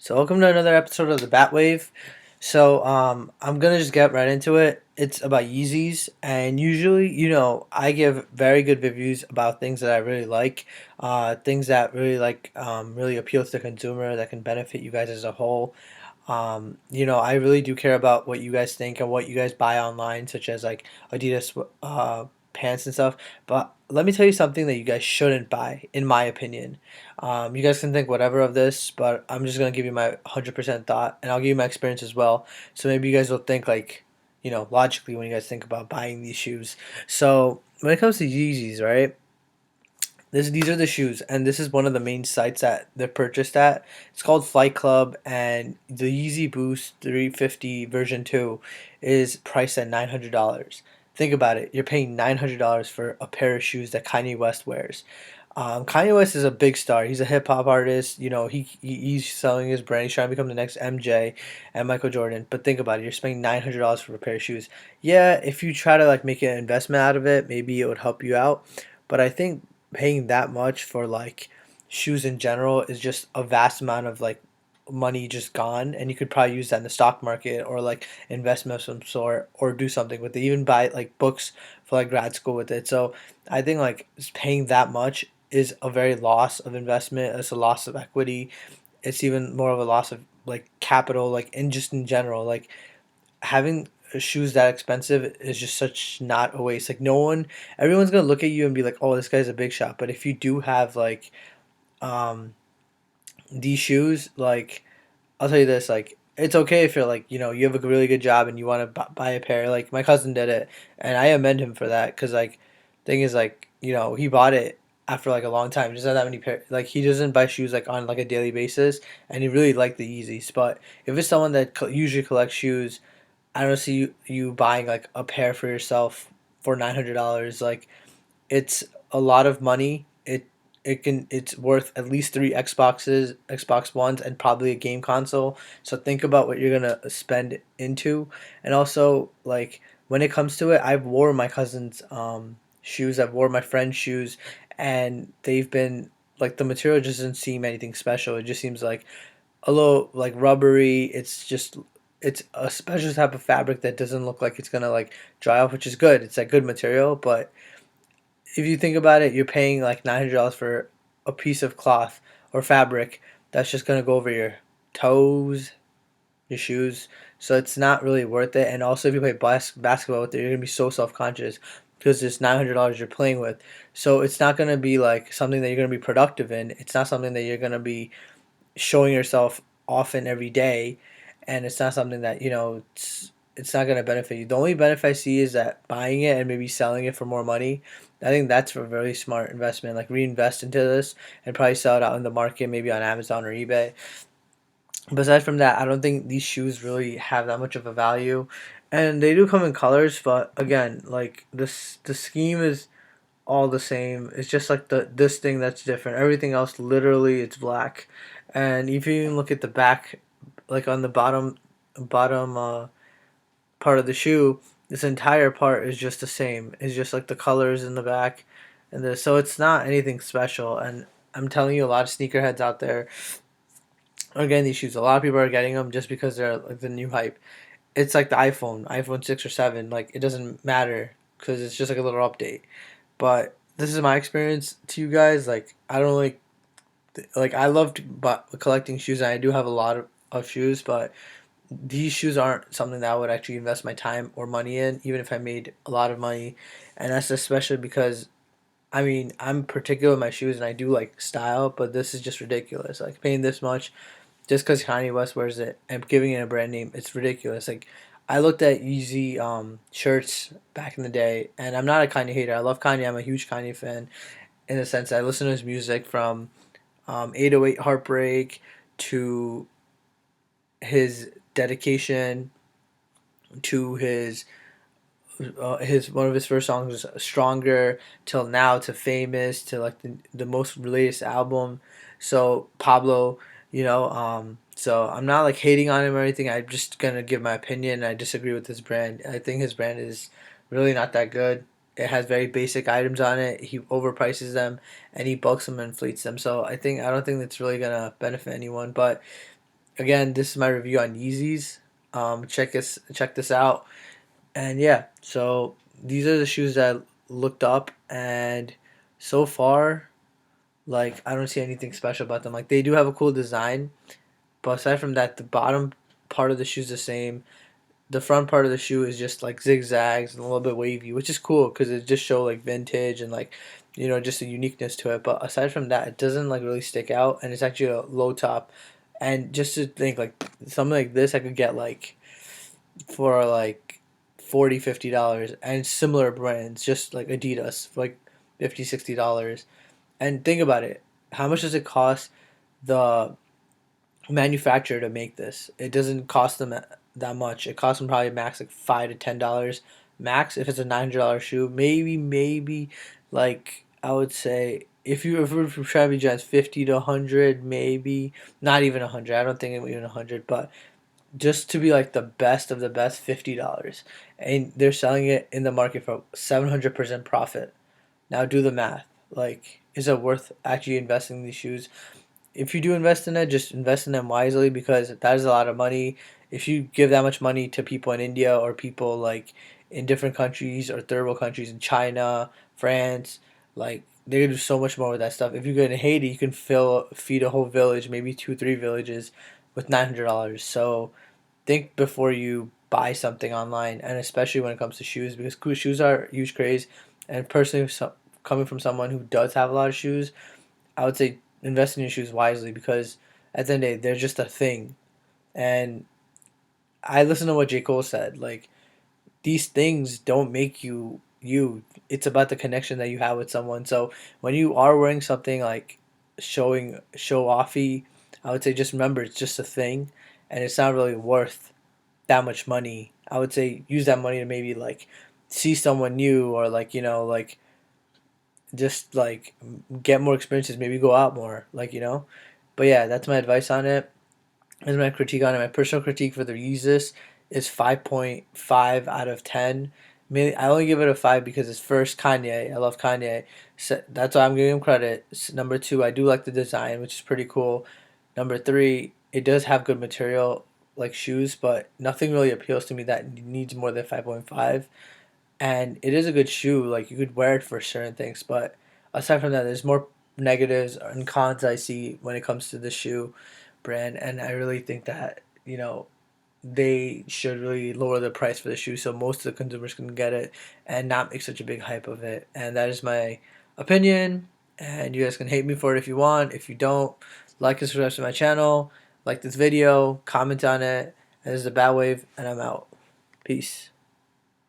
So welcome to another episode of the Batwave. I'm gonna just get right into it. It's about Yeezys, and usually, I give very good reviews about things that I really like, things that really appeal to the consumer that can benefit you guys as a whole. I really do care about what you guys think and what you guys buy online, such as like Adidas pants and stuff. But let me tell you something that you guys shouldn't buy, in my opinion. You guys can think whatever of this, but I'm just gonna give you my 100% thought, and I'll give you my experience as well. So maybe you guys will think like, logically when you guys think about buying these shoes. So when it comes to Yeezys, right? These are the shoes, and this is one of the main sites that they're purchased at. It's called Flight Club, and the Yeezy Boost 350 version 2 is priced at $900. Think about it. You're paying $900 for a pair of shoes that Kanye West wears. Kanye West is a big star. He's a hip hop artist. He's selling his brand. He's trying to become the next MJ and Michael Jordan. But think about it. You're spending $900 for a pair of shoes. Yeah, if you try to like make an investment out of it, maybe it would help you out. But I think paying that much for like shoes in general is just a vast amount of like money just gone, and you could probably use that in the stock market or like investment of some sort or do something with it, even buy like books for like grad school with it. So I think like paying that much is a very loss of investment. It's a loss of equity. It's even more of a loss of like capital, like in just in general, like having shoes that expensive is just such not a waste. Like no one, everyone's gonna look at you and be like, "Oh, this guy's a big shot." But if you do have like um these shoes, like I'll tell you this, like it's okay if you're like you have a really good job and you want to buy a pair. Like my cousin did it, and I commend him for that because like thing is like he bought it after like a long time. He doesn't have that many pair. Like he doesn't buy shoes like on like a daily basis, and he really liked the Yeezys. But if it's someone that usually collects shoes, I don't see you buying like a pair for yourself for $900. Like it's a lot of money. It's worth at least three Xbox Ones, and probably a game console. So think about what you're gonna spend into, and also like when it comes to it, I've wore my cousin's shoes. I've wore my friend's shoes, and they've been like the material just doesn't seem anything special. It just seems like a little like rubbery. It's a special type of fabric that doesn't look like it's gonna like dry off, which is good. It's like good material, but if you think about it, you're paying like $900 for a piece of cloth or fabric that's just gonna go over your toes, your shoes. So it's not really worth it. And also, if you play basketball with it, you're gonna be so self conscious because it's $900 you're playing with. So it's not gonna be like something that you're gonna be productive in. It's not something that you're gonna be showing yourself often every day, and it's not something that it's not going to benefit you. The only benefit I see is that buying it and maybe selling it for more money. I think that's a very smart investment. Like reinvest into this and probably sell it out in the market, maybe on Amazon or eBay. But aside from that, I don't think these shoes really have that much of a value, and they do come in colors. But again, like the scheme is all the same. It's just like this thing that's different. Everything else, literally, it's black. And if you even look at the back, like on the bottom part of the shoe, this entire part is just the same. It's just like the colors in the back, and so it's not anything special. And I'm telling you, a lot of sneakerheads out there are getting these shoes. A lot of people are getting them just because they're like the new hype. It's like the iPhone 6 or 7. Like it doesn't matter because it's just like a little update. But this is my experience to you guys. Like I don't like I loved but collecting shoes, and I do have a lot of shoes, but these shoes aren't something that I would actually invest my time or money in, even if I made a lot of money. And that's especially because I mean I'm particular with my shoes and I do like style, but this is just ridiculous. Like paying this much just because Kanye West wears it and giving it a brand name, it's ridiculous. Like I looked at Yeezy shirts back in the day, and I'm not a Kanye hater. I love Kanye. I'm a huge Kanye fan in the sense that I listen to his music from 808 Heartbreak to his dedication to his one of his first songs was Stronger till now to Famous to like the most latest album. So Pablo, so I'm not like hating on him or anything. I'm just gonna give my opinion. I disagree with his brand. I think his brand is really not that good. It has very basic items on it. He overprices them and he bulks them and inflates them. So I don't think that's really gonna benefit anyone. But again, this is my review on Yeezys. Check this out. And yeah, so these are the shoes that I looked up, and so far, like I don't see anything special about them. Like they do have a cool design, but aside from that, the bottom part of the shoe is the same. The front part of the shoe is just like zigzags and a little bit wavy, which is cool because it just show like vintage and like just a uniqueness to it. But aside from that, it doesn't like really stick out, and it's actually a low top. And just to think like something like this, I could get like for like 40 $50, and similar brands just like Adidas for like 50 $60. And think about it, how much does it cost the manufacturer to make this? It doesn't cost them that much. It costs them probably max like $5 to $10 max if it's a $900 shoe. Maybe like I would say if we're trying to be generous, 50 to 100, maybe not even 100. I don't think even 100, but just to be like the best of the best, $50, and they're selling it in the market for 700% profit. Now do the math. Like, is it worth actually investing in these shoes? If you do invest in it, just invest in them wisely, because that is a lot of money. If you give that much money to people in India or people like in different countries or third world countries in China, France, like they can do so much more with that stuff. If you go to Haiti, you can feed a whole village, maybe two, three villages, with $900. So think before you buy something online, and especially when it comes to shoes, because shoes are a huge craze. And personally, coming from someone who does have a lot of shoes, I would say invest in your shoes wisely, because at the end of the day, they're just a thing. And I listen to what J. Cole said. Like, these things don't make you you. It's about the connection that you have with someone. So when you are wearing something like show offy, I would say just remember it's just a thing, and it's not really worth that much money. I would say use that money to maybe like see someone new, or like like just like get more experiences, maybe go out more, But yeah, that's my advice on it. That's my critique on it. My personal critique for the Yeezus is 5.5 out of 10. I only give it a 5 because it's first Kanye. I love Kanye. So that's why I'm giving him credit. Number 2, I do like the design, which is pretty cool. Number 3, it does have good material like shoes, but nothing really appeals to me that needs more than 5.5. And it is a good shoe. Like you could wear it for certain things, but aside from that, there's more negatives and cons I see when it comes to the shoe brand. And I really think that they should really lower the price for the shoe so most of the consumers can get it, and not make such a big hype of it. And that is my opinion. And you guys can hate me for it if you want. If you don't, like and subscribe to my channel, like this video, comment on it. And this is the Bad Wave, and I'm out. Peace.